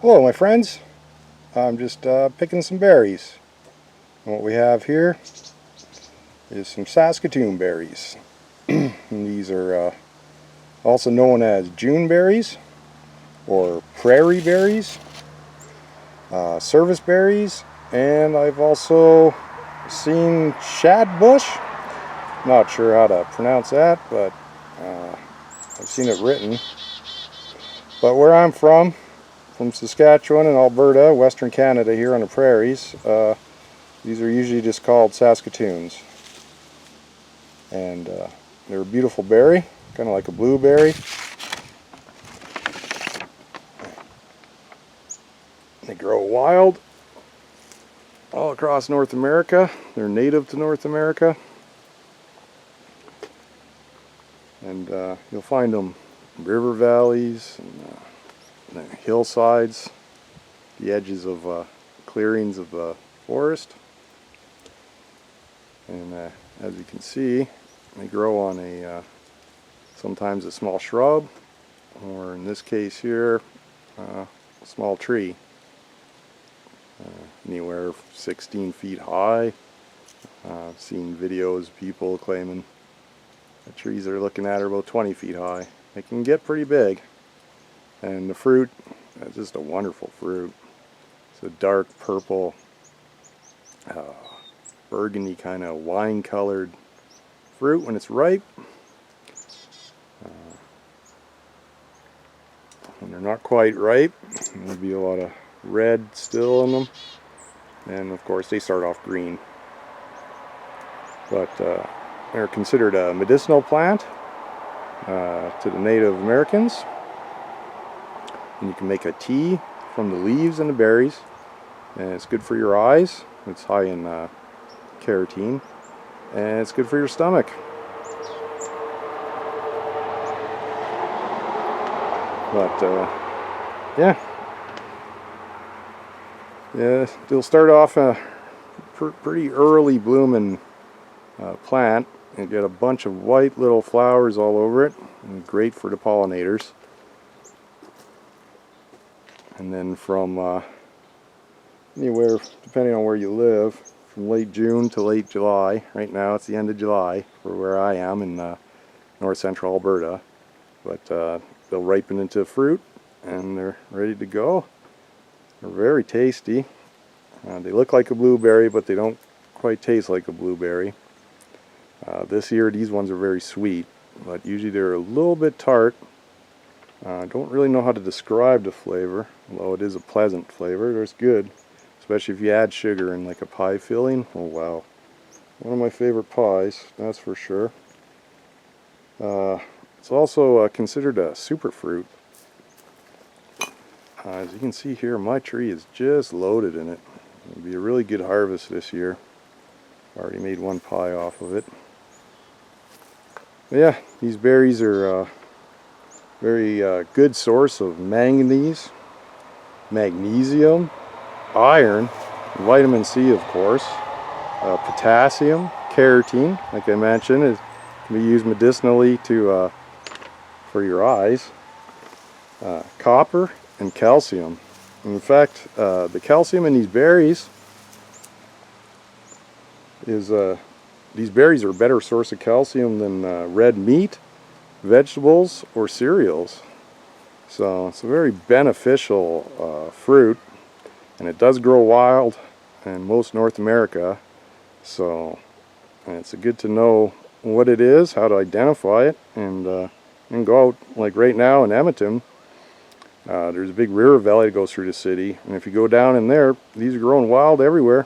Hello my friends, I'm just picking some berries. And what we have here is some Saskatoon berries. And these are also known as June berries or prairie berries, service berries, and I've also seen Shadbush. Not sure how to pronounce that, but I've seen it written. But where I'm from Saskatchewan and Alberta, Western Canada, here on the prairies, these are usually just called Saskatoons. And they're a beautiful berry, kind of like a blueberry. They grow wild all across North America. They're native to North America. And you'll find them in river valleys and hillsides, the edges of clearings of the forest. And as you can see, they grow on sometimes a small shrub, or in this case here, a small tree, anywhere 16 feet high. I've seen videos of people claiming the trees they're looking at are about 20 feet high. They can get pretty big, and the fruit is just a wonderful fruit. It's a dark purple, burgundy kind of wine colored fruit when it's ripe. When they're not quite ripe, there'll be a lot of red still in them, and of course they start off green. But they're considered a medicinal plant to the Native Americans, and you can make a tea from the leaves and the berries, and it's good for your eyes. It's high in carotene, and it's good for your stomach. But yeah, they'll start off a pretty early blooming plant and get a bunch of white little flowers all over it, and great for the pollinators. And then from anywhere, depending on where you live, from late June to late July. Right now it's the end of July for where I am in north central Alberta. But they'll ripen into fruit and they're ready to go. They're very tasty. They look like a blueberry, but they don't quite taste like a blueberry. This year these ones are very sweet, but usually they're a little bit tart. I don't really know how to describe the flavor, although it is a pleasant flavor. It's good, especially if you add sugar in like a pie filling. Oh wow, one of my favorite pies, that's for sure. It's also considered a superfruit. As you can see here, my tree is just loaded in it. It'll be a really good harvest this year. I already made one pie off of it. But yeah, these berries are a very good source of manganese, magnesium, iron, vitamin C of course, potassium, carotene, like I mentioned, it can be used medicinally to for your eyes, copper, and calcium. In fact, the calcium in these berries is these berries are a better source of calcium than red meat, vegetables, or cereals. So it's a very beneficial fruit, and it does grow wild in most North America. So it's good to know what it is, how to identify it, and go out. Like right now in Edmonton, there's a big river valley that goes through the city, and if you go down in there, these are growing wild everywhere.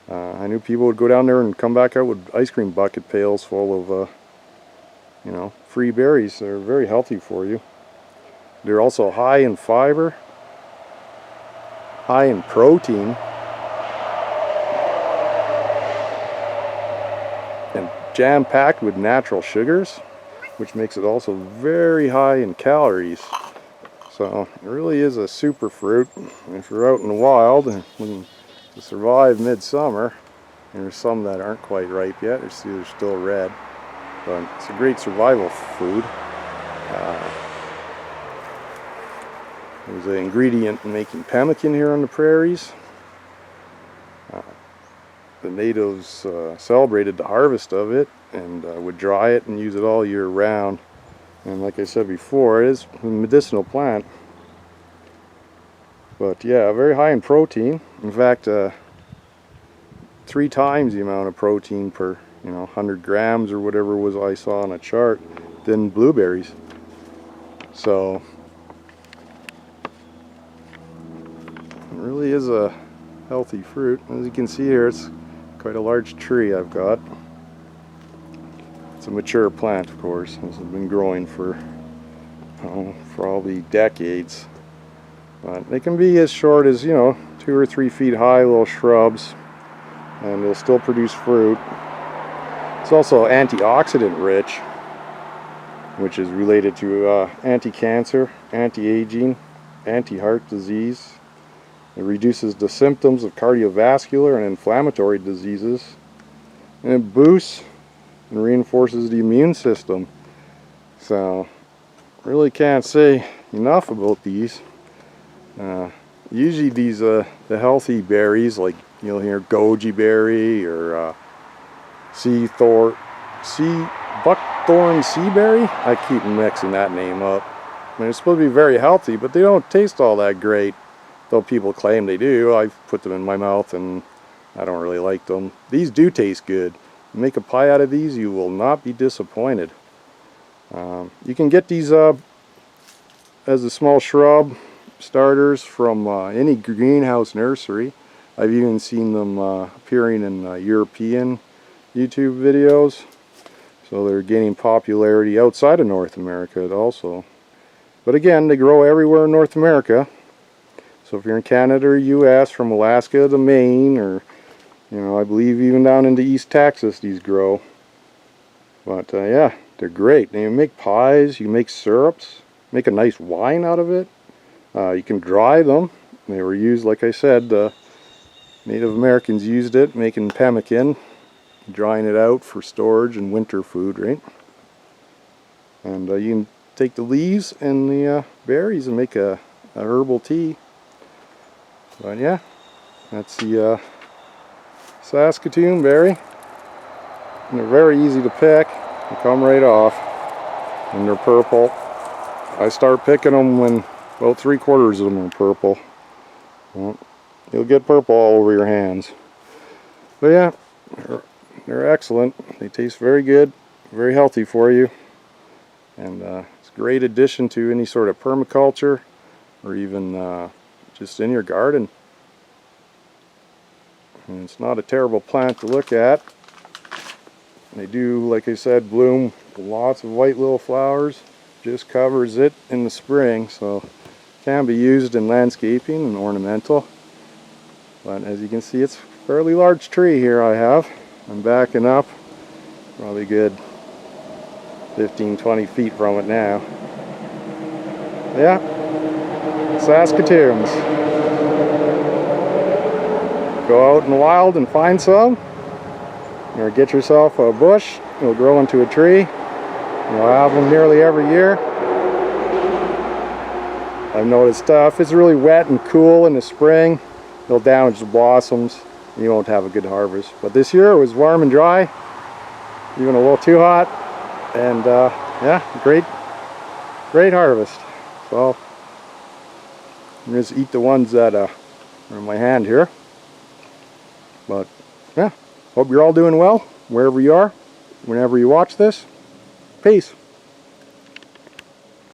I knew people would go down there and come back out with ice cream bucket pails full of free berries. They're very healthy for you. They're also high in fiber, high in protein, and jam-packed with natural sugars, which makes it also very high in calories. So it really is a super fruit. If you're out in the wild and looking to survive midsummer, and there's some that aren't quite ripe yet, they're still red, but it's a great survival food. It was an ingredient in making pemmican here on the prairies. The natives celebrated the harvest of it and would dry it and use it all year round. And like I said before, it is a medicinal plant. But yeah, very high in protein. In fact, 3 times the amount of protein per 100 grams or whatever was I saw on a chart than blueberries. So it really is a healthy fruit. As you can see here, it's quite a large tree I've got. It's a mature plant, of course. This has been growing for probably decades. But they can be as short as 2 or 3 feet high, little shrubs, and they'll still produce fruit. It's also antioxidant rich, which is related to anti-cancer, anti-aging, anti-heart disease. It reduces the symptoms of cardiovascular and inflammatory diseases, and it boosts and reinforces the immune system. So really can't say enough about these. Usually these the healthy berries, like you'll hear goji berry or buckthorn sea berry. I keep mixing that name up. I mean, it's supposed to be very healthy, but they don't taste all that great, though people claim they do. I've put them in my mouth and I don't really like them. These do taste good. You make a pie out of these, you will not be disappointed. You can get these as a small shrub starters from any greenhouse nursery. I've even seen them appearing in European YouTube videos, so they're gaining popularity outside of North America also. But again, they grow everywhere in North America. So if you're in Canada or US, from Alaska to Maine, or I believe even down into East Texas, these grow. But yeah, they're great. You make pies, you make syrups, make a nice wine out of it. You can dry them. They were used, like I said, the Native Americans used it making pemmican, drying it out for storage and winter food, right? And you can take the leaves and the berries and make a herbal tea. But yeah, that's the Saskatoon berry. And they're very easy to pick. They come right off. And they're purple. I start picking them when about 3/4 of them are purple. Well, you'll get purple all over your hands. But yeah, they're excellent. They taste very good, very healthy for you. And it's a great addition to any sort of permaculture or even just in your garden. And it's not a terrible plant to look at. They do, like I said, bloom lots of white little flowers. Just covers it in the spring, so can be used in landscaping and ornamental. But as you can see, it's a fairly large tree here I have. I'm backing up probably good 15-20 feet from it now. Yeah, Saskatoons. Go out in the wild and find some, or get yourself a bush. It'll grow into a tree. You'll have them nearly every year. I've noticed if it's really wet and cool in the spring, it'll damage the blossoms. You won't have a good harvest. But this year it was warm and dry, even a little too hot, and yeah, great harvest. So I'm just eat the ones that are in my hand here. But yeah, hope you're all doing well wherever you are, whenever you watch this. Peace.